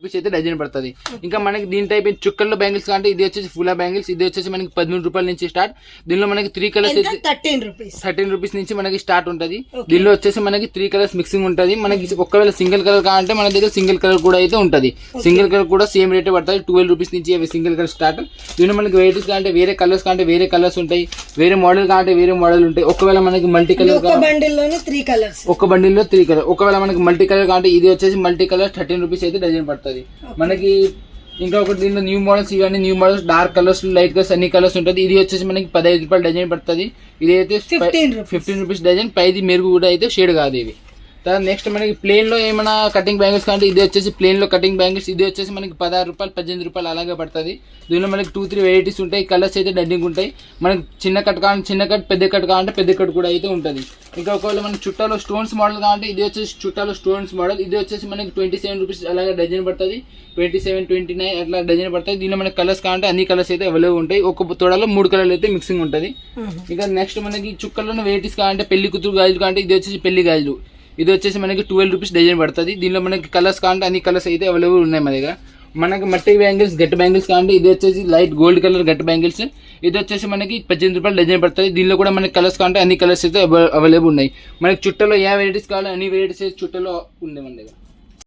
Rupees అయితే dozen పడుతుంది. ఇంకా మనకి దీని టైప్ చుక్కల్లో బ్యాంగిల్స్ అంటే ఇది వచ్చేసి ఫుల్ బ్యాంగిల్స్, ఇది వచ్చేసి మనకి 13 రూపాయల నుంచి స్టార్ట్. దీనిలో మనకి 3 కలర్స్ 13 రూపీస్ నుంచి మనకి స్టార్ట్ ఉంటుంది. దీనిలో వచ్చేసి మనకి 3 కలర్స్ మిక్సింగ్ ఉంటుంది. మనకి ఒకవేళ సింగిల్ కలర్ కావాలంటే మన దగ్గర సింగిల్ కలర్ కూడా అయితే ఉంటుంది. సింగిల్ కలర్ కూడా సేమ్ రేట్ పడుతుంది, 12 రూపీస్ నుంచి అవి సింగిల్ కలర్ స్టార్ట్. దీనిలో మనకి వెరైటీస్ కావాలంటే వేరే కలర్స్ కావాలంటే వేరే కలర్స్ ఉంటాయి, వేరే మోడల్ కావాలంటే వేరే మోడల్ ఉంటాయి. ఒకవేళ మనకి మల్టీ కలర్ ఒక బండిల్లో 3 కలర్, ఒకవేళ మనకి మల్టీ కలర్ కావాలంటే ఇది వచ్చేసి మల్టీ కలర్ 13 రూపీస్ అయితే డజన్ పడుతుంది మనకి. ఇంకా ఒకటి దీనిలో న్యూ మోడల్స్, ఇవన్నీ new models, dark colours, light colours అన్ని కలర్స్ ఉంటుంది. ఇది వచ్చేసి మనకి 15 రూపాయలు డజన్ పడుతుంది. ఇది అయితే 15 రూపీస్ డజన్. పైది మెరుగు కూడా అయితే షేడ్ కాదు ఇవి. తర్వాత నెక్స్ట్ మనకి ప్లేన్ లో ఏమైనా కటింగ్ బ్యాంగిల్స్ అంటే ఇది వచ్చేసి ప్లేన్ లో కటింగ్ బ్యాంగిల్స్, ఇది వచ్చేసి మనకి 16 రూపాయలు 18 రూపాయలు అలాగే పడుతుంది. దీనిలో మనకి 2-3 వెరైటీస్ ఉంటాయి, కలర్స్ అయితే డడ్డింగ్ ఉంటాయి. మనకి చిన్న కట్ కావాలంటే చిన్న కట్, పెద్ద కట్ కావాలంటే పెద్ద కట్ కూడా అయితే ఉంటుంది. ఇంకా ఒకవేళ మనకి చుట్టాలో స్టోన్స్ మోడల్ కావాలంటే ఇది వచ్చేసి చుట్టాలో స్టోన్స్ మోడల్, ఇది వచ్చేసి మనకి 27 రూపీస్ అలాగే డజన్ పడుతుంది. 27, 29 అట్లా డజన్ పడుతుంది. దీనిలో మనకి కలర్స్ కావాలంటే అన్ని కలర్స్ అయితే అవైలబుల్ ఉంటాయి. ఒక తోడలో 3 కలర్లు అయితే మిక్సింగ్ ఉంటుంది. ఇంకా నెక్స్ట్ మనకి చుక్కల్లోనే వెరైటీస్ కావాలంటే పెళ్లి కూతురు గాజులు కావాలంటే ఇది వచ్చేసి పెళ్లి గాజులు, ఇది వచ్చేసి మనకి 12 రూపీస్ డజన్ పడుతుంది. దీనిలో మనకి కలర్స్ కావాలంటే అన్ని కలర్స్ అయితే అవైలబుల్ ఉన్నాయి మన దగ్గర. మనకి మట్టి బ్యాంగిల్స్, గట్టి బ్యాంగిల్స్ కావాలంటే ఇది వచ్చేసి లైట్ గోల్డ్ కలర్ గట్టి బ్యాంగిల్స్, ఇది వచ్చేసి మనకి 18 రూపాయలు డజన్ పడుతుంది. దీనిలో కూడా మనకి కలర్స్ కావాలంటే అన్ని కలర్స్ అయితే అవైలబుల్ ఉన్నాయి. మనకి చుట్టలో ఏ వెరైటీస్ కావాలో అన్ని వెరైటీస్ అయితే చుట్టలో ఉంది మన దగ్గర.